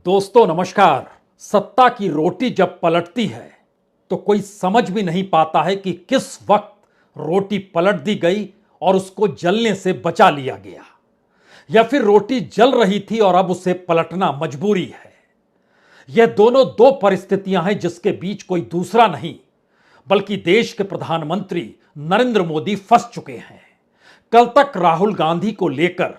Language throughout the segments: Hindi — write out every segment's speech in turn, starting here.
दोस्तों नमस्कार। सत्ता की रोटी जब पलटती है तो कोई समझ भी नहीं पाता है कि किस वक्त रोटी पलट दी गई और उसको जलने से बचा लिया गया, या फिर रोटी जल रही थी और अब उसे पलटना मजबूरी है। यह दोनों दो परिस्थितियां हैं जिसके बीच कोई दूसरा नहीं बल्कि देश के प्रधानमंत्री नरेंद्र मोदी फंस चुके हैं। कल तक राहुल गांधी को लेकर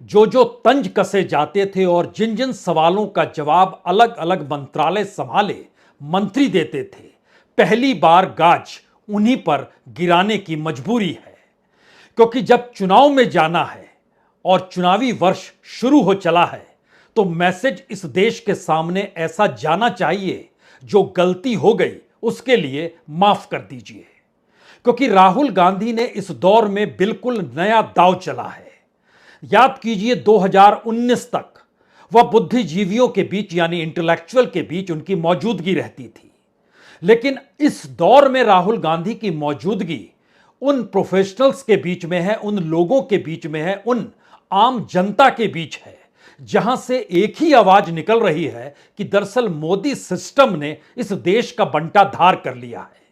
जो तंज कसे जाते थे और जिन जिन सवालों का जवाब अलग अलग मंत्रालय संभाले मंत्री देते थे, पहली बार गाज उन्हीं पर गिराने की मजबूरी है। क्योंकि जब चुनाव में जाना है और चुनावी वर्ष शुरू हो चला है तो मैसेज इस देश के सामने ऐसा जाना चाहिए, जो गलती हो गई उसके लिए माफ कर दीजिए। क्योंकि राहुल गांधी ने इस दौर में बिल्कुल नया दांव चला है। याद कीजिए 2019 तक वह बुद्धिजीवियों के बीच यानी इंटेलेक्चुअल के बीच उनकी मौजूदगी रहती थी, लेकिन इस दौर में राहुल गांधी की मौजूदगी उन प्रोफेशनल्स के बीच में है, उन लोगों के बीच में है, उन आम जनता के बीच है, जहां से एक ही आवाज निकल रही है कि दरअसल मोदी सिस्टम ने इस देश का बंटाधार कर लिया है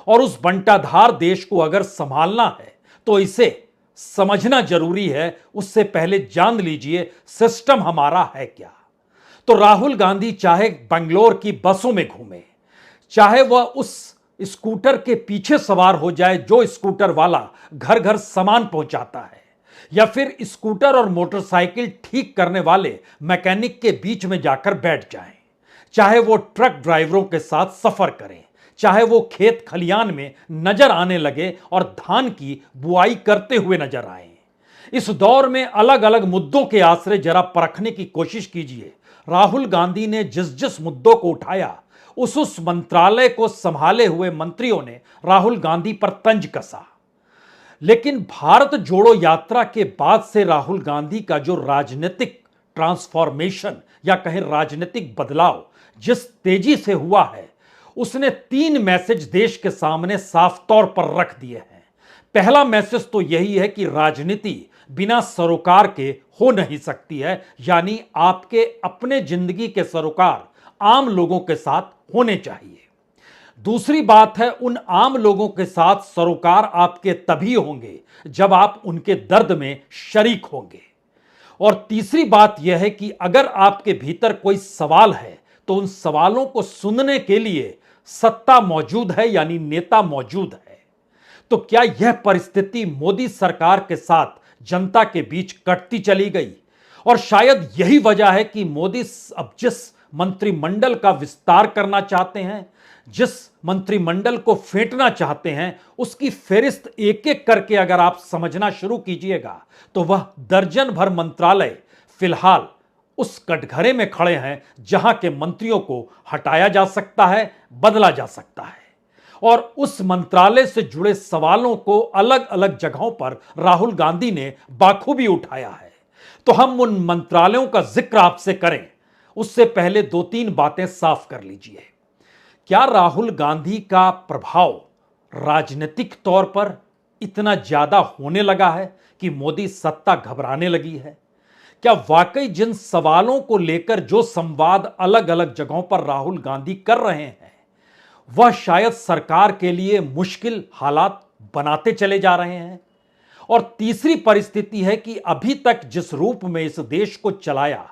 और उस बंटाधार देश को अगर संभालना है तो इसे समझना जरूरी है। उससे पहले जान लीजिए सिस्टम हमारा है क्या। तो राहुल गांधी चाहे बंगलोर की बसों में घूमे, चाहे वह उस स्कूटर के पीछे सवार हो जाए जो स्कूटर वाला घर घर सामान पहुंचाता है, या फिर स्कूटर और मोटरसाइकिल ठीक करने वाले मैकेनिक के बीच में जाकर बैठ जाएं, चाहे वो ट्रक ड्राइवरों के साथ सफर करें, चाहे वो खेत खलियान में नजर आने लगे और धान की बुआई करते हुए नजर आए। इस दौर में अलग अलग मुद्दों के आश्रय जरा परखने की कोशिश कीजिए। राहुल गांधी ने जिस जिस मुद्दों को उठाया उस मंत्रालय को संभाले हुए मंत्रियों ने राहुल गांधी पर तंज कसा। लेकिन भारत जोड़ो यात्रा के बाद से राहुल गांधी का जो राजनीतिक ट्रांसफॉर्मेशन या कहें राजनीतिक बदलाव जिस तेजी से हुआ है, उसने 3 मैसेज देश के सामने साफ तौर पर रख दिए हैं। पहला मैसेज तो यही है कि राजनीति बिना सरोकार के हो नहीं सकती है, यानी आपके अपने जिंदगी के सरोकार आम लोगों के साथ होने चाहिए। दूसरी बात है, उन आम लोगों के साथ सरोकार आपके तभी होंगे जब आप उनके दर्द में शरीक होंगे। और तीसरी बात यह है कि अगर आपके भीतर कोई सवाल है तो उन सवालों को सुनने के लिए सत्ता मौजूद है, यानी नेता मौजूद है। तो क्या यह परिस्थिति मोदी सरकार के साथ जनता के बीच कटती चली गई? और शायद यही वजह है कि मोदी अब जिस मंत्रिमंडल का विस्तार करना चाहते हैं, जिस मंत्रिमंडल को फेंटना चाहते हैं, उसकी फेरिस्त एक एक करके अगर आप समझना शुरू कीजिएगा तो वह दर्जन भर मंत्रालय फिलहाल उस कटघरे में खड़े हैं जहां के मंत्रियों को हटाया जा सकता है, बदला जा सकता है। और उस मंत्रालय से जुड़े सवालों को अलग अलग जगहों पर राहुल गांधी ने बाखूबी उठाया है। तो हम उन मंत्रालयों का जिक्र आपसे करें उससे पहले 2-3 बातें साफ कर लीजिए। क्या राहुल गांधी का प्रभाव राजनीतिक तौर पर इतना ज्यादा होने लगा है कि मोदी सत्ता घबराने लगी है? क्या वाकई जिन सवालों को लेकर जो संवाद अलग अलग जगहों पर राहुल गांधी कर रहे हैं वह शायद सरकार के लिए मुश्किल हालात बनाते चले जा रहे हैं? और तीसरी परिस्थिति है कि अभी तक जिस रूप में इस देश को चलाया,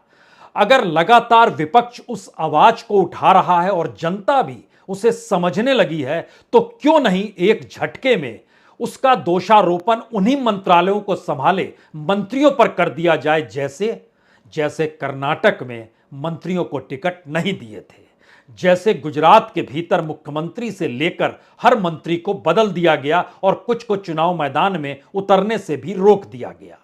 अगर लगातार विपक्ष उस आवाज को उठा रहा है और जनता भी उसे समझने लगी है, तो क्यों नहीं एक झटके में उसका दोषारोपण उन्हीं मंत्रालयों को संभाले मंत्रियों पर कर दिया जाए, जैसे कर्नाटक में मंत्रियों को टिकट नहीं दिए थे, जैसे गुजरात के भीतर मुख्यमंत्री से लेकर हर मंत्री को बदल दिया गया और कुछ को चुनाव मैदान में उतरने से भी रोक दिया गया।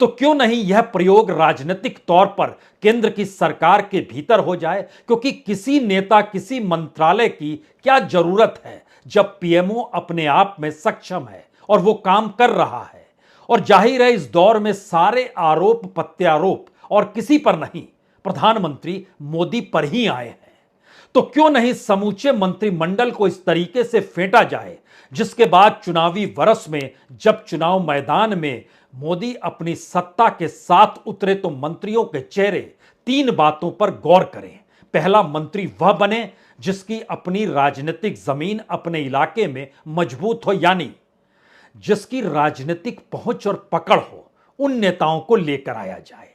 तो क्यों नहीं यह प्रयोग राजनीतिक तौर पर केंद्र की सरकार के भीतर हो जाए? क्योंकि किसी नेता किसी मंत्रालय की क्या जरूरत है जब पीएमओ अपने आप में सक्षम है और वो काम कर रहा है। और जाहिर है इस दौर में सारे आरोप प्रत्यारोप और किसी पर नहीं, प्रधानमंत्री मोदी पर ही आए हैं। तो क्यों नहीं समूचे मंत्रिमंडल को इस तरीके से फेंटा जाए जिसके बाद चुनावी वर्ष में जब चुनाव मैदान में मोदी अपनी सत्ता के साथ उतरे तो मंत्रियों के चेहरे 3 बातों पर गौर करें। पहला, मंत्री वह बने जिसकी अपनी राजनीतिक जमीन अपने इलाके में मजबूत हो, यानी जिसकी राजनीतिक पहुंच और पकड़ हो, उन नेताओं को लेकर आया जाए।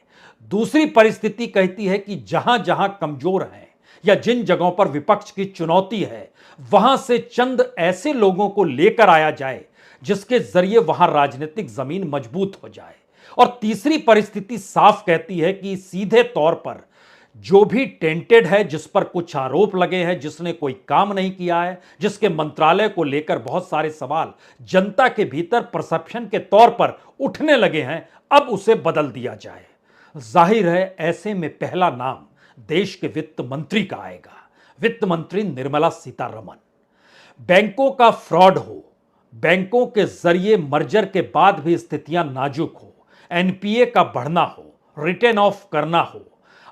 दूसरी परिस्थिति कहती है कि जहां जहां कमजोर हैं या जिन जगहों पर विपक्ष की चुनौती है, वहां से चंद ऐसे लोगों को लेकर आया जाए जिसके जरिए वहां राजनीतिक जमीन मजबूत हो जाए। और तीसरी परिस्थिति साफ कहती है कि सीधे तौर पर जो भी टेंटेड है, जिस पर कुछ आरोप लगे हैं, जिसने कोई काम नहीं किया है, जिसके मंत्रालय को लेकर बहुत सारे सवाल जनता के भीतर परसेप्शन के तौर पर उठने लगे हैं, अब उसे बदल दिया जाए। जाहिर है ऐसे में पहला नाम देश के वित्त मंत्री का आएगा, वित्त मंत्री निर्मला सीतारमण। बैंकों का फ्रॉड हो, बैंकों के जरिए मर्जर के बाद भी स्थितियां नाजुक हो, एनपीए का बढ़ना हो, रिटर्न ऑफ करना हो,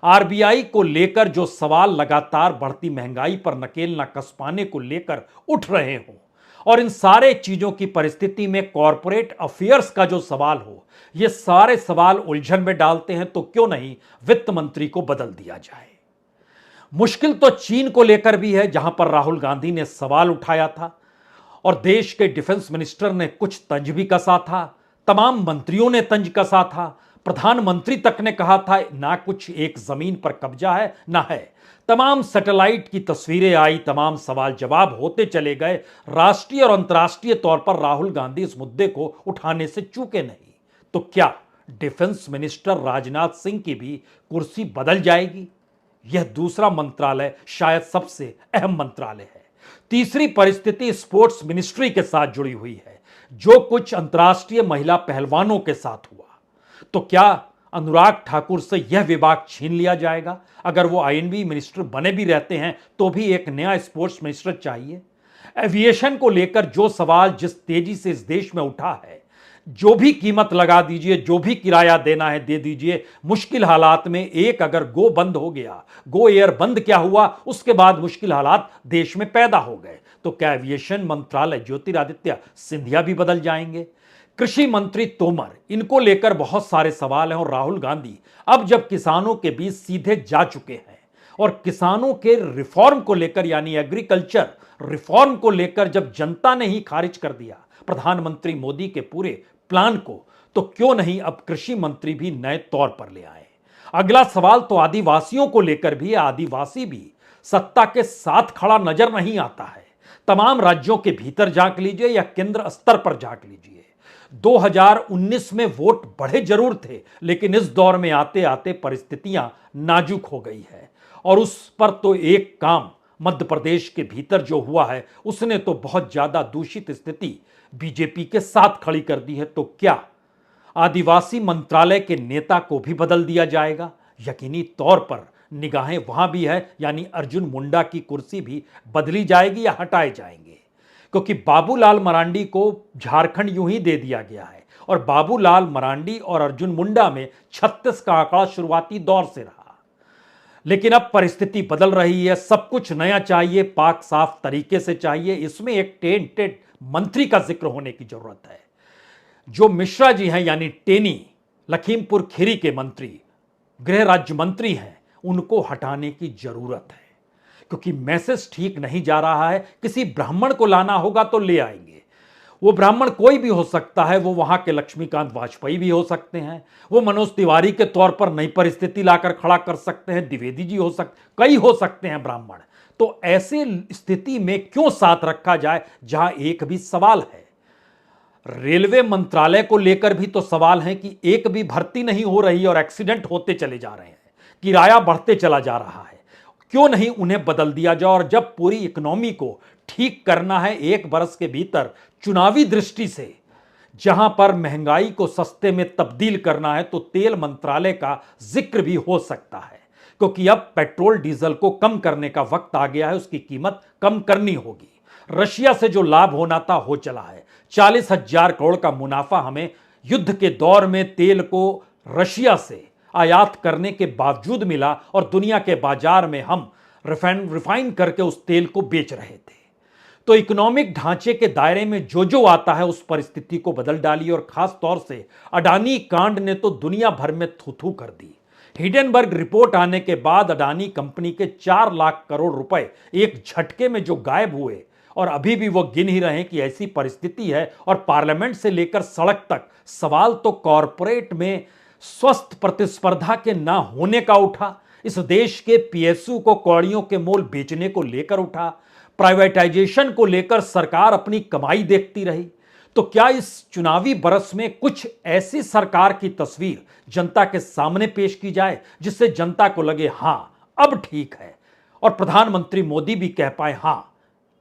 आरबीआई को लेकर जो सवाल लगातार बढ़ती महंगाई पर नकेल न कस पाने को लेकर उठ रहे हो, और इन सारे चीजों की परिस्थिति में कॉरपोरेट अफेयर्स का जो सवाल हो, ये सारे सवाल उलझन में डालते हैं। तो क्यों नहीं वित्त मंत्री को बदल दिया जाए। मुश्किल तो चीन को लेकर भी है, जहां पर राहुल गांधी ने सवाल उठाया था और देश के डिफेंस मिनिस्टर ने कुछ तंज भी कसा था, तमाम मंत्रियों ने तंज कसा था, प्रधानमंत्री तक ने कहा था ना कुछ एक जमीन पर कब्जा है ना है। तमाम सैटेलाइट की तस्वीरें आई, तमाम सवाल जवाब होते चले गए। राष्ट्रीय और अंतर्राष्ट्रीय तौर पर राहुल गांधी इस मुद्दे को उठाने से चूके नहीं। तो क्या डिफेंस मिनिस्टर राजनाथ सिंह की भी कुर्सी बदल जाएगी? यह दूसरा मंत्रालय शायद सबसे अहम मंत्रालय है। तीसरी परिस्थिति स्पोर्ट्स मिनिस्ट्री के साथ जुड़ी हुई है, जो कुछ अंतर्राष्ट्रीय महिला पहलवानों के साथ हुआ। तो क्या अनुराग ठाकुर से यह विभाग छीन लिया जाएगा? अगर वो आईएनबी मिनिस्टर बने भी रहते हैं तो भी एक नया स्पोर्ट्स मिनिस्टर चाहिए। एविएशन को लेकर जो सवाल जिस तेजी से इस देश में उठा है, जो भी कीमत लगा दीजिए, जो भी किराया देना है दे दीजिए, मुश्किल हालात में एक अगर गो बंद हो गया, गो एयर बंद क्या हुआ, उसके बाद मुश्किल हालात देश में पैदा हो गए। तो क्या एविएशन मंत्रालय ज्योतिरादित्य सिंधिया भी बदल जाएंगे? कृषि मंत्री तोमर, इनको लेकर बहुत सारे सवाल हैं। और राहुल गांधी अब जब किसानों के बीच सीधे जा चुके हैं और किसानों के रिफॉर्म को लेकर, यानी एग्रीकल्चर रिफॉर्म को लेकर जब जनता ने ही खारिज कर दिया प्रधानमंत्री मोदी के पूरे प्लान को, तो क्यों नहीं अब कृषि मंत्री भी नए तौर पर ले आए। अगला सवाल तो आदिवासियों को लेकर भी है। आदिवासी भी सत्ता के साथ खड़ा नजर नहीं आता है। तमाम राज्यों के भीतर झांक लीजिए या केंद्र स्तर पर झांक लीजिए, 2019 में वोट बढ़े जरूर थे, लेकिन इस दौर में आते आते परिस्थितियां नाजुक हो गई है। और उस पर तो एक काम मध्य प्रदेश के भीतर जो हुआ है, उसने तो बहुत ज्यादा दूषित स्थिति बीजेपी के साथ खड़ी कर दी है। तो क्या आदिवासी मंत्रालय के नेता को भी बदल दिया जाएगा? यकीनी तौर पर निगाहें वहां भी है, यानी अर्जुन मुंडा की कुर्सी भी बदली जाएगी या हटाए जाएंगे, क्योंकि बाबूलाल मरांडी को झारखंड यूं ही दे दिया गया है। और बाबूलाल मरांडी और अर्जुन मुंडा में 36 का आंकड़ा शुरुआती दौर से रहा, लेकिन अब परिस्थिति बदल रही है। सब कुछ नया चाहिए, पाक साफ तरीके से चाहिए। इसमें एक टेंटेड मंत्री का जिक्र होने की जरूरत है। जो मिश्रा जी हैं, यानी टेनी, लखीमपुर खीरी के मंत्री, गृह राज्य मंत्री हैं, उनको हटाने की जरूरत है, क्योंकि मैसेज ठीक नहीं जा रहा है। किसी ब्राह्मण को लाना होगा तो ले आएंगे। वो ब्राह्मण कोई भी हो सकता है, वो वहां के लक्ष्मीकांत वाजपेयी भी हो सकते हैं, वो मनोज तिवारी के तौर पर नई परिस्थिति लाकर खड़ा कर सकते हैं, द्विवेदी जी हो सकते, कई हो सकते हैं ब्राह्मण। तो ऐसे स्थिति में क्यों साथ रखा जाए जहां एक भी सवाल है। रेलवे मंत्रालय को लेकर भी तो सवाल है कि एक भी भर्ती नहीं हो रही और एक्सीडेंट होते चले जा रहे हैं, किराया बढ़ते चला जा रहा है। क्यों नहीं उन्हें बदल दिया जाए? और जब पूरी इकोनॉमी को ठीक करना है 1 बरस के भीतर, चुनावी दृष्टि से जहां पर महंगाई को सस्ते में तब्दील करना है, तो तेल मंत्रालय का जिक्र भी हो सकता है, क्योंकि अब पेट्रोल डीजल को कम करने का वक्त आ गया है, उसकी कीमत कम करनी होगी। रशिया से जो लाभ होना था हो चला है। 40,000 करोड़ का मुनाफा हमें युद्ध के दौर में तेल को रशिया से आयात करने के बावजूद मिला, और दुनिया के बाजार में हम रिफाइन करके उस तेल को बेच रहे थे। तो इकोनॉमिक ढांचे के दायरे में जो जो आता है उस परिस्थिति को बदल डाली और खास तौर से अडानी कांड ने तो दुनिया भर में थू थू कर दी। हिडेनबर्ग रिपोर्ट आने के बाद अडानी कंपनी के 4 लाख करोड़ रुपए एक झटके में जो गायब हुए, और अभी भी वो गिन ही रहे हैं कि ऐसी परिस्थिति है और पार्लियामेंट से लेकर सड़क तक सवाल तो कॉरपोरेट में स्वस्थ प्रतिस्पर्धा के ना होने का उठा, इस देश के पीएसयू को कौड़ियों के मोल बेचने को लेकर उठा, प्राइवेटाइजेशन को लेकर सरकार अपनी कमाई देखती रही। तो क्या इस चुनावी बरस में कुछ ऐसी सरकार की तस्वीर जनता के सामने पेश की जाए जिससे जनता को लगे हां अब ठीक है, और प्रधानमंत्री मोदी भी कह पाए हां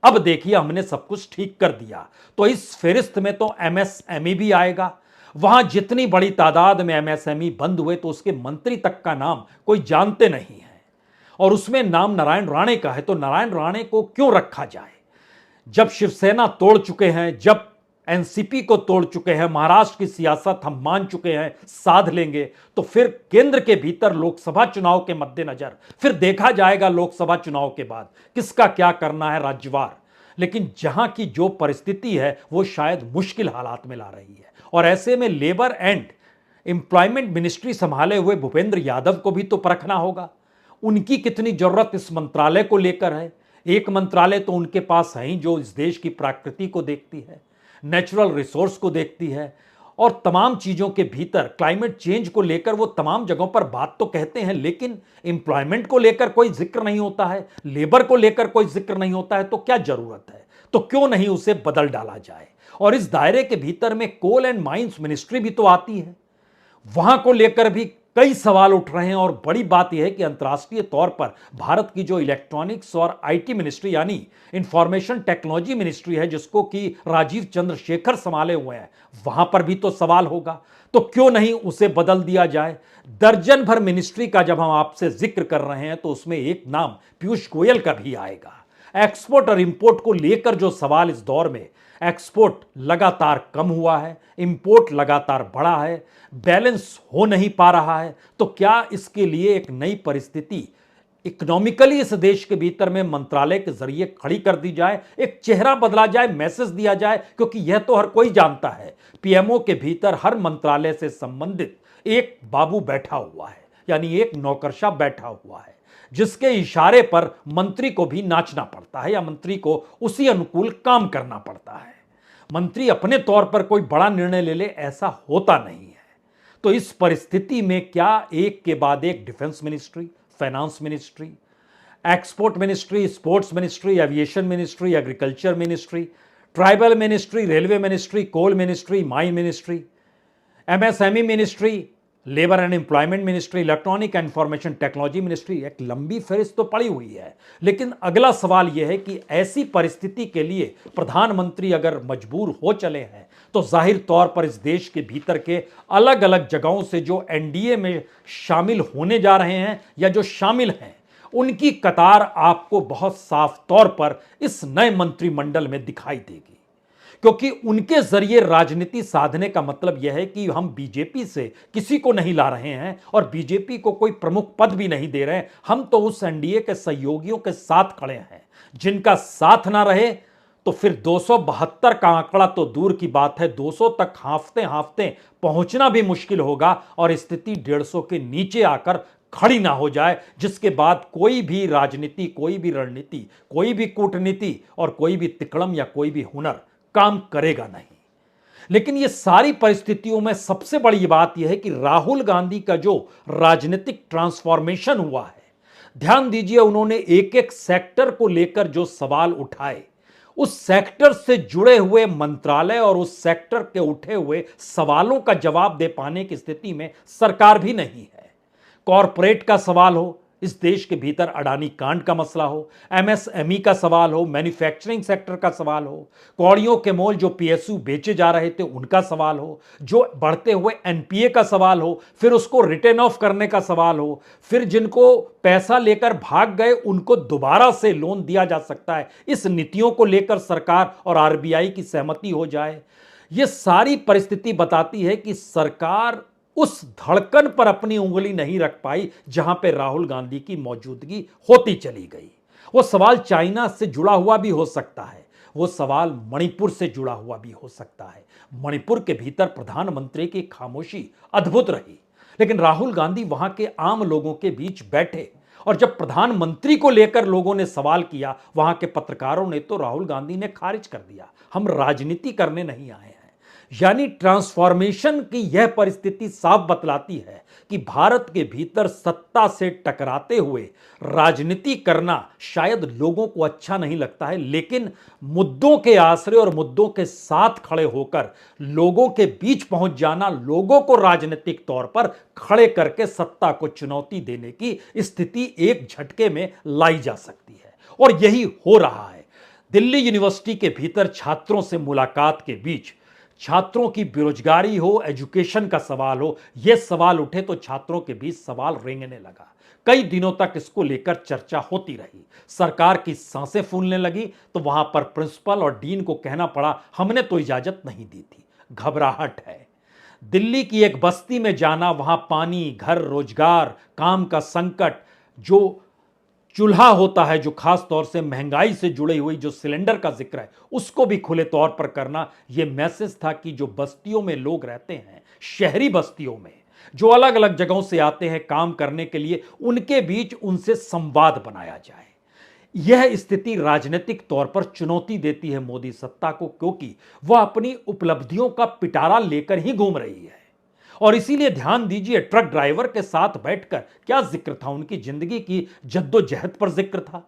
अब देखिए हमने सब कुछ ठीक कर दिया। तो इस फेरिस्त में तो एमएसएमई भी आएगा। वहां जितनी बड़ी तादाद में एमएसएमई बंद हुए तो उसके मंत्री तक का नाम कोई जानते नहीं है, और उसमें नाम नारायण राणे का है। तो नारायण राणे को क्यों रखा जाए? जब शिवसेना तोड़ चुके हैं, जब एनसीपी को तोड़ चुके हैं, महाराष्ट्र की सियासत हम मान चुके हैं साध लेंगे, तो फिर केंद्र के भीतर लोकसभा चुनाव के मद्देनजर फिर देखा जाएगा लोकसभा चुनाव के बाद किसका क्या करना है राज्यवार। लेकिन जहां की जो परिस्थिति है वो शायद मुश्किल हालात में ला रही है, और ऐसे में लेबर एंड एम्प्लॉयमेंट मिनिस्ट्री संभाले हुए भूपेंद्र यादव को भी तो परखना होगा। उनकी कितनी जरूरत इस मंत्रालय को लेकर है। एक मंत्रालय तो उनके पास है ही जो इस देश की प्रकृति को देखती है, नेचुरल रिसोर्स को देखती है, और तमाम चीजों के भीतर क्लाइमेट चेंज को लेकर वो तमाम जगहों पर बात तो कहते हैं, लेकिन एम्प्लॉयमेंट को लेकर कोई जिक्र नहीं होता है, लेबर को लेकर कोई जिक्र नहीं होता है। तो क्या जरूरत है? तो क्यों नहीं उसे बदल डाला जाए? और इस दायरे के भीतर में कोल एंड माइंस मिनिस्ट्री भी तो आती है, वहां को लेकर भी कई सवाल उठ रहे हैं। और बड़ी बात यह है कि अंतर्राष्ट्रीय तौर पर भारत की जो इलेक्ट्रॉनिक्स और आईटी मिनिस्ट्री यानी इंफॉर्मेशन टेक्नोलॉजी मिनिस्ट्री है, जिसको कि राजीव चंद्रशेखर संभाले हुए हैं, वहां पर भी तो सवाल होगा। तो क्यों नहीं उसे बदल दिया जाए? दर्जन भर मिनिस्ट्री का जब हम आपसे जिक्र कर रहे हैं तो उसमें एक नाम पीयूष गोयल का भी आएगा। एक्सपोर्ट और इंपोर्ट को लेकर जो सवाल इस दौर में, एक्सपोर्ट लगातार कम हुआ है, इंपोर्ट लगातार बढ़ा है, बैलेंस हो नहीं पा रहा है। तो क्या इसके लिए एक नई परिस्थिति इकोनॉमिकली इस देश के भीतर में मंत्रालय के जरिए खड़ी कर दी जाए, एक चेहरा बदला जाए, मैसेज दिया जाए? क्योंकि यह तो हर कोई जानता है, पीएमओ के भीतर हर मंत्रालय से संबंधित एक बाबू बैठा हुआ है, यानी एक नौकरशाह बैठा हुआ है, जिसके इशारे पर मंत्री को भी नाचना पड़ता है या मंत्री को उसी अनुकूल काम करना पड़ता है। मंत्री अपने तौर पर कोई बड़ा निर्णय ले ले ऐसा होता नहीं है। तो इस परिस्थिति में क्या एक के बाद एक defence ministry, finance ministry, export ministry, sports ministry, aviation ministry, agriculture ministry, tribal ministry, railway ministry, coal ministry, mine ministry, MSME ministry, labour and employment ministry, electronic and information technology ministry, एक लंबी फहरिस्त तो पड़ी हुई है। लेकिन अगला सवाल यह है कि ऐसी परिस्थिति के लिए प्रधानमंत्री अगर मजबूर हो चले हैं तो जाहिर तौर पर इस देश के भीतर के अलग अलग जगहों से जो एनडीए में शामिल होने जा रहे हैं या जो शामिल हैं, उनकी कतार आपको बहुत साफ तौर पर इस नए मंत्रिमंडल में दिखाई देगी। क्योंकि उनके जरिए राजनीति साधने का मतलब यह है कि हम बीजेपी से किसी को नहीं ला रहे हैं और बीजेपी को कोई प्रमुख पद भी नहीं दे रहे हैं। हम तो उस एनडीए के सहयोगियों के साथ खड़े हैं। जिनका साथ ना रहे तो फिर 272 का आंकड़ा तो दूर की बात है, 200 तक हांफते हांफते पहुंचना भी मुश्किल होगा और स्थिति 150 के नीचे आकर खड़ी ना हो जाए, जिसके बाद कोई भी राजनीति, कोई भी रणनीति, कोई भी कूटनीति और कोई भी तिकड़म या कोई भी हुनर काम करेगा नहीं। लेकिन यह सारी परिस्थितियों में सबसे बड़ी बात यह है कि राहुल गांधी का जो राजनीतिक ट्रांसफॉर्मेशन हुआ है, ध्यान दीजिए, उन्होंने एक एक सेक्टर को लेकर जो सवाल उठाए, उस सेक्टर से जुड़े हुए मंत्रालय और उस सेक्टर के उठे हुए सवालों का जवाब दे पाने की स्थिति में सरकार भी नहीं है। कॉरपोरेट का सवाल हो, इस देश के भीतर अडानी कांड का मसला हो, एमएसएमई का सवाल हो, मैन्युफैक्चरिंग सेक्टर का सवाल हो, कौड़ियों के मोल जो पीएसयू बेचे जा रहे थे उनका सवाल हो, जो बढ़ते हुए एनपीए का सवाल हो, फिर उसको रिटर्न ऑफ करने का सवाल हो, फिर जिनको पैसा लेकर भाग गए उनको दोबारा से लोन दिया जा सकता है, इस नीतियों को लेकर सरकार और आरबीआई की सहमति हो जाए। यह सारी परिस्थिति बताती है कि सरकार उस धड़कन पर अपनी उंगली नहीं रख पाई जहां पे राहुल गांधी की मौजूदगी होती चली गई। वो सवाल चाइना से जुड़ा हुआ भी हो सकता है, वो सवाल मणिपुर से जुड़ा हुआ भी हो सकता है। मणिपुर के भीतर प्रधानमंत्री की खामोशी अद्भुत रही, लेकिन राहुल गांधी वहां के आम लोगों के बीच बैठे और जब प्रधानमंत्री को लेकर लोगों ने सवाल किया, वहां के पत्रकारों ने तो राहुल गांधी ने खारिज कर दिया, हम राजनीति करने नहीं आए हैं। यानी ट्रांसफॉर्मेशन की यह परिस्थिति साफ बतलाती है कि भारत के भीतर सत्ता से टकराते हुए राजनीति करना शायद लोगों को अच्छा नहीं लगता है, लेकिन मुद्दों के आश्रय और मुद्दों के साथ खड़े होकर लोगों के बीच पहुंच जाना, लोगों को राजनीतिक तौर पर खड़े करके सत्ता को चुनौती देने की स्थिति एक झटके में लाई जा सकती है। और यही हो रहा है। दिल्ली यूनिवर्सिटी के भीतर छात्रों से मुलाकात के बीच छात्रों की बेरोजगारी हो, एजुकेशन का सवाल हो, यह सवाल उठे तो छात्रों के बीच सवाल रेंगने लगा। कई दिनों तक इसको लेकर चर्चा होती रही। सरकार की सांसें फूलने लगी तो वहां पर प्रिंसिपल और डीन को कहना पड़ा, हमने तो इजाजत नहीं दी थी, घबराहट है। दिल्ली की एक बस्ती में जाना, वहां पानी, घर, रोजगार, काम का संकट, जो चूल्हा होता है, जो खास तौर से महंगाई से जुड़ी हुई जो सिलेंडर का जिक्र है, उसको भी खुले तौर पर करना, यह मैसेज था कि जो बस्तियों में लोग रहते हैं, शहरी बस्तियों में जो अलग अलग जगहों से आते हैं काम करने के लिए, उनके बीच उनसे संवाद बनाया जाए। यह स्थिति राजनीतिक तौर पर चुनौती देती है मोदी सत्ता को, क्योंकि वह अपनी उपलब्धियों का पिटारा लेकर ही घूम रही है। और इसीलिए ध्यान दीजिए, ट्रक ड्राइवर के साथ बैठकर क्या जिक्र था, उनकी जिंदगी की जद्दोजहद पर जिक्र था।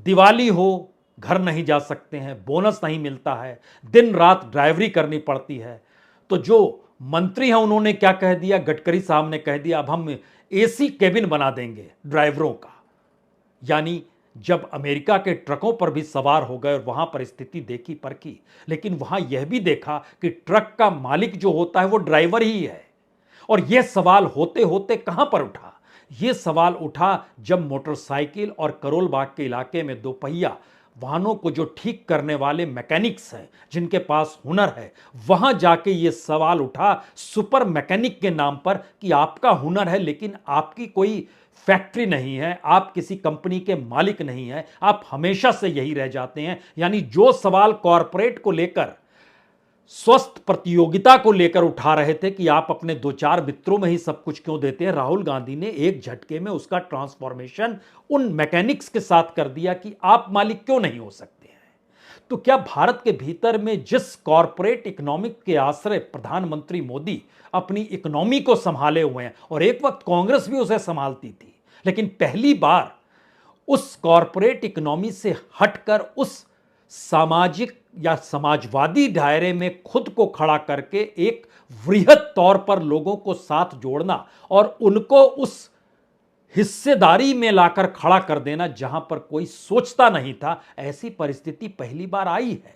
दिवाली हो, घर नहीं जा सकते हैं, बोनस नहीं मिलता है, दिन रात ड्राइवरी करनी पड़ती है। तो जो मंत्री हैं उन्होंने क्या कह दिया, गडकरी साहब ने कह दिया, अब हम एसी केबिन बना देंगे ड्राइवरों का। यानी जब अमेरिका के ट्रकों पर भी सवार हो गए और वहां पर स्थिति देखी परखी, लेकिन वहां यह भी देखा कि ट्रक का मालिक जो होता है वो ड्राइवर ही है। और यह सवाल होते होते कहां पर उठा? यह सवाल उठा जब मोटरसाइकिल और करोल बाग के इलाके में दोपहिया वाहनों को जो ठीक करने वाले मैकेनिक्स हैं, जिनके पास हुनर है, वहां जाके यह सवाल उठा सुपर मैकेनिक के नाम पर कि आपका हुनर है लेकिन आपकी कोई फैक्ट्री नहीं है, आप किसी कंपनी के मालिक नहीं है, आप हमेशा से यही रह जाते हैं। यानी जो सवाल कॉरपोरेट को लेकर, स्वस्थ प्रतियोगिता को लेकर उठा रहे थे कि आप अपने दो चार मित्रों में ही सब कुछ क्यों देते हैं, राहुल गांधी ने एक झटके में उसका ट्रांसफॉर्मेशन उन मैकेनिक्स के साथ कर दिया कि आप मालिक क्यों नहीं हो सकते हैं। तो क्या भारत के भीतर में जिस कॉरपोरेट इकोनॉमिक के आश्रय प्रधानमंत्री मोदी अपनी इकोनॉमी को संभाले हुए हैं, और एक वक्त कांग्रेस भी उसे संभालती थी, लेकिन पहली बार उस कॉरपोरेट इकोनॉमी से हटकर उस सामाजिक या समाजवादी दायरे में खुद को खड़ा करके एक वृहद तौर पर लोगों को साथ जोड़ना और उनको उस हिस्सेदारी में लाकर खड़ा कर देना जहां पर कोई सोचता नहीं था, ऐसी परिस्थिति पहली बार आई है।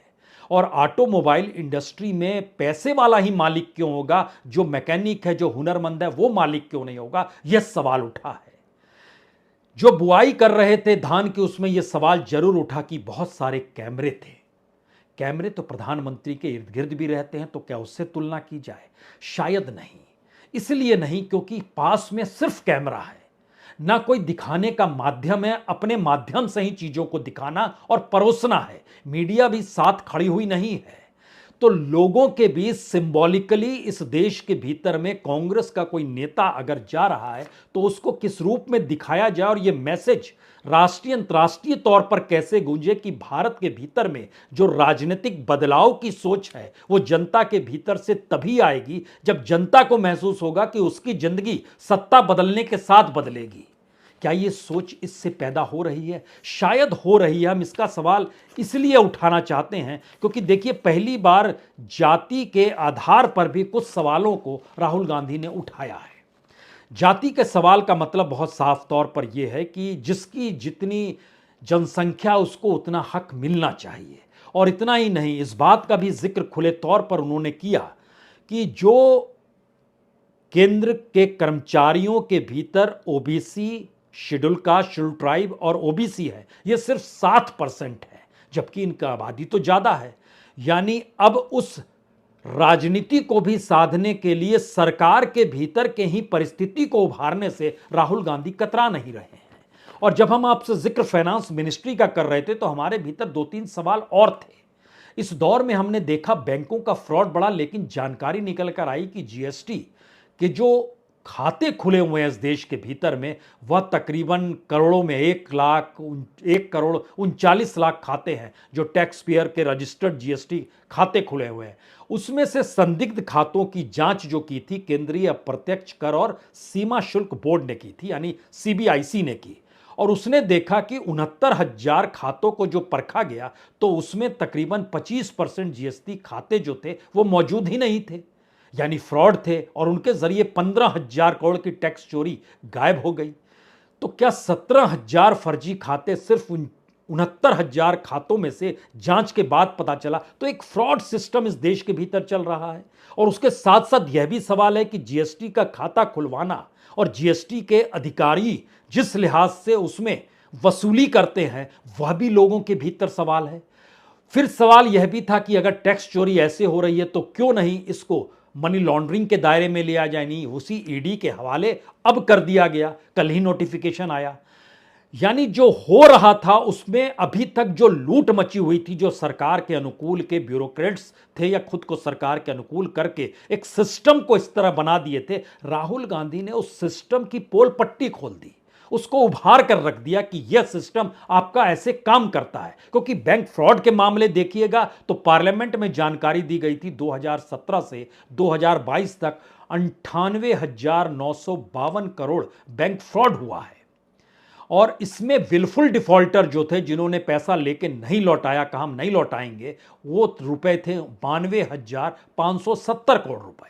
और ऑटोमोबाइल इंडस्ट्री में पैसे वाला ही मालिक क्यों होगा, जो मैकेनिक है, जो हुनरमंद है, वो मालिक क्यों नहीं होगा, यह सवाल उठा है। जो बुआई कर रहे थे धान की, उसमें यह सवाल जरूर उठा कि बहुत सारे कैमरे थे। कैमरे तो प्रधानमंत्री के इर्द गिर्द भी रहते हैं, तो क्या उससे तुलना की जाए? शायद नहीं। इसलिए नहीं क्योंकि पास में सिर्फ कैमरा है, ना कोई दिखाने का माध्यम है, अपने माध्यम से ही चीजों को दिखाना और परोसना है। मीडिया भी साथ खड़ी हुई नहीं है। तो लोगों के बीच सिंबॉलिकली इस देश के भीतर में कांग्रेस का कोई नेता अगर जा रहा है तो उसको किस रूप में दिखाया जाए और यह मैसेज राष्ट्रीय अंतर्राष्ट्रीय तौर पर कैसे गूंजे कि भारत के भीतर में जो राजनीतिक बदलाव की सोच है वो जनता के भीतर से तभी आएगी जब जनता को महसूस होगा कि उसकी जिंदगी सत्ता बदलने के साथ बदलेगी। क्या ये सोच इससे पैदा हो रही है? शायद हो रही है। हम इसका सवाल इसलिए उठाना चाहते हैं क्योंकि देखिए, पहली बार जाति के आधार पर भी कुछ सवालों को राहुल गांधी ने उठाया है। जाति के सवाल का मतलब बहुत साफ तौर पर यह है कि जिसकी जितनी जनसंख्या उसको उतना हक मिलना चाहिए। और इतना ही नहीं, इस बात का भी जिक्र खुले तौर पर उन्होंने किया कि जो केंद्र के कर्मचारियों के भीतर OBC, schedule caste, schedule tribe और ओबीसी है, यह सिर्फ 7% है, जबकि इनका आबादी तो ज्यादा है। यानी अब उस राजनीति को भी साधने के लिए सरकार के भीतर के ही परिस्थिति को उभारने से राहुल गांधी कतरा नहीं रहे हैं। और जब हम आपसे जिक्र फाइनेंस मिनिस्ट्री का कर रहे थे तो हमारे भीतर 2-3 सवाल और थे। इस दौर में हमने देखा बैंकों का फ्रॉड बढ़ा, लेकिन जानकारी निकल कर आई कि जीएसटी के जो खाते खुले हुए हैं इस देश के भीतर में, वह तकरीबन करोड़ों में 1,39,00,000 खाते हैं जो टैक्स पेयर के रजिस्टर्ड जीएसटी खाते खुले हुए हैं। उसमें से संदिग्ध खातों की जांच जो की थी केंद्रीय अप्रत्यक्ष कर और सीमा शुल्क बोर्ड ने की थी, यानी सीबीआईसी ने की, और उसने देखा कि 69,000 खातों को जो परखा गया तो उसमें तकरीबन 25% जीएसटी खाते जो थे वो मौजूद ही नहीं थे, यानी फ्रॉड थे, और उनके जरिए 15,000 करोड़ की टैक्स चोरी गायब हो गई। तो क्या 17,000 फर्जी खाते सिर्फ 69,000 खातों में से जांच के बाद पता चला? तो एक फ्रॉड सिस्टम इस देश के भीतर चल रहा है। और उसके साथ साथ यह भी सवाल है कि जीएसटी का खाता खुलवाना और जीएसटी के अधिकारी जिस लिहाज से उसमें वसूली करते हैं वह भी लोगों के भीतर सवाल है। फिर सवाल यह भी था कि अगर टैक्स चोरी ऐसे हो रही है तो क्यों नहीं इसको मनी लॉन्ड्रिंग के दायरे में लिया जाए? नहीं, उसी ईडी के हवाले अब कर दिया गया, कल ही नोटिफिकेशन आया। यानी जो हो रहा था उसमें अभी तक जो लूट मची हुई थी, जो सरकार के अनुकूल के ब्यूरोक्रेट्स थे या खुद को सरकार के अनुकूल करके एक सिस्टम को इस तरह बना दिए थे, राहुल गांधी ने उस सिस्टम की पोल पट्टी खोल दी, उसको उभार कर रख दिया कि यह सिस्टम आपका ऐसे काम करता है। क्योंकि बैंक फ्रॉड के मामले देखिएगा तो पार्लियामेंट में जानकारी दी गई थी 2017 से 2022 तक 98,952 करोड़ बैंक फ्रॉड हुआ है, और इसमें विलफुल डिफॉल्टर जो थे, जिन्होंने पैसा लेके नहीं लौटाया, कहा हम नहीं लौटाएंगे, वो रुपए थे 92,570 करोड़ रुपए।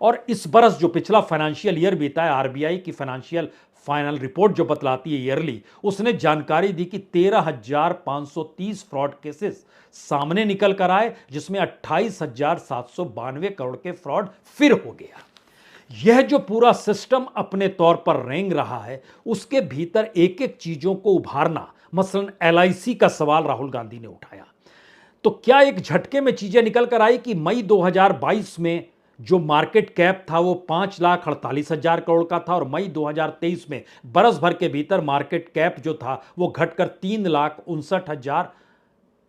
और इस बरस जो पिछला फाइनेंशियल ईयर बीता है, आरबीआई की फाइनेंशियल फाइनल रिपोर्ट जो बतलाती है ईयरली, उसने जानकारी दी कि 13,530 फ्रॉड केसेस सामने निकल कर आए, जिसमें 28,792 करोड़ के फ्रॉड फिर हो गया। यह जो पूरा सिस्टम अपने तौर पर रेंग रहा है, उसके भीतर एक एक चीजों को उभारना, मसलन एलआईसी का सवाल राहुल गांधी ने उठाया, तो क्या एक झटके में चीजें निकल कर आई कि मई 2022 में जो मार्केट कैप था वो 5,48,000 करोड़ का था, और मई 2023 में बरस भर के भीतर मार्केट कैप जो था वो घटकर 3,59,000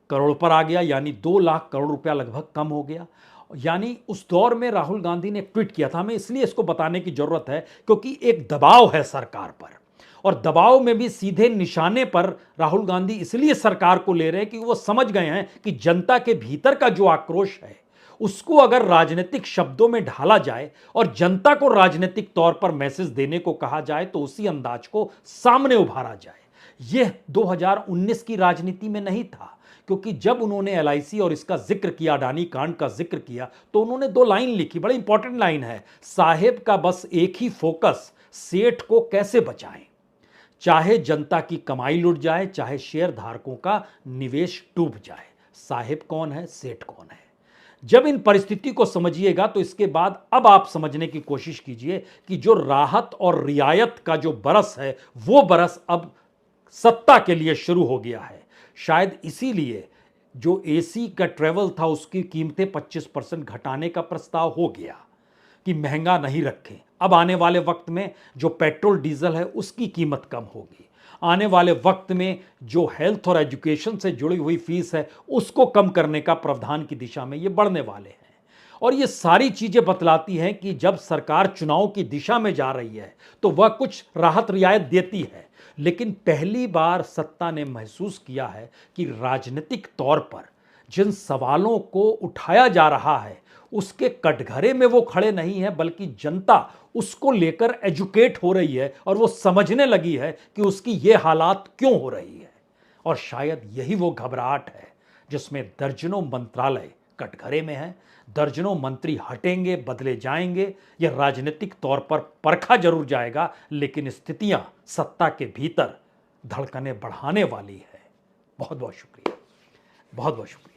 करोड़ पर आ गया, यानी 2 लाख करोड़ रुपया लगभग कम हो गया। यानी उस दौर में राहुल गांधी ने ट्वीट किया था। हमें इसलिए इसको बताने की जरूरत है क्योंकि एक दबाव है सरकार पर, और दबाव में भी सीधे निशाने पर राहुल गांधी इसलिए सरकार को ले रहे हैं कि वो समझ गए हैं कि जनता के भीतर का जो आक्रोश है उसको अगर राजनीतिक शब्दों में ढाला जाए और जनता को राजनीतिक तौर पर मैसेज देने को कहा जाए तो उसी अंदाज को सामने उभारा जाए। यह 2019 की राजनीति में नहीं था, क्योंकि जब उन्होंने एलआईसी और इसका जिक्र किया, अडानी कांड का जिक्र किया, तो उन्होंने 2 लाइन लिखी, बड़ी इंपॉर्टेंट लाइन है, साहेब का बस एक ही फोकस, सेठ को कैसे बचाएं, चाहे जनता की कमाई लुट जाए, चाहे शेयर धारकों का निवेश डूब जाए। साहेब कौन है, सेठ कौन है? जब इन परिस्थिति को समझिएगा तो इसके बाद अब आप समझने की कोशिश कीजिए कि जो राहत और रियायत का जो बरस है वो बरस अब सत्ता के लिए शुरू हो गया है। शायद इसीलिए जो एसी का ट्रेवल था उसकी कीमतें 25% घटाने का प्रस्ताव हो गया कि महंगा नहीं रखें। अब आने वाले वक्त में जो पेट्रोल डीजल है उसकी कीमत कम होगी। आने वाले वक्त में जो हेल्थ और एजुकेशन से जुड़ी हुई फीस है उसको कम करने का प्रावधान की दिशा में ये बढ़ने वाले हैं। और ये सारी चीजें बतलाती हैं कि जब सरकार चुनाव की दिशा में जा रही है तो वह कुछ राहत रियायत देती है, लेकिन पहली बार सत्ता ने महसूस किया है कि राजनीतिक तौर पर जिन सवालों को उठाया जा रहा है उसके कटघरे में वो खड़े नहीं है, बल्कि जनता उसको लेकर एजुकेट हो रही है और वो समझने लगी है कि उसकी ये हालात क्यों हो रही है। और शायद यही वो घबराहट है जिसमें दर्जनों मंत्रालय कटघरे में हैं, दर्जनों मंत्री हटेंगे, बदले जाएंगे। यह राजनीतिक तौर पर परखा जरूर जाएगा, लेकिन स्थितियां सत्ता के भीतर धड़कनें बढ़ाने वाली है। बहुत बहुत शुक्रिया, बहुत बहुत शुक्रिया।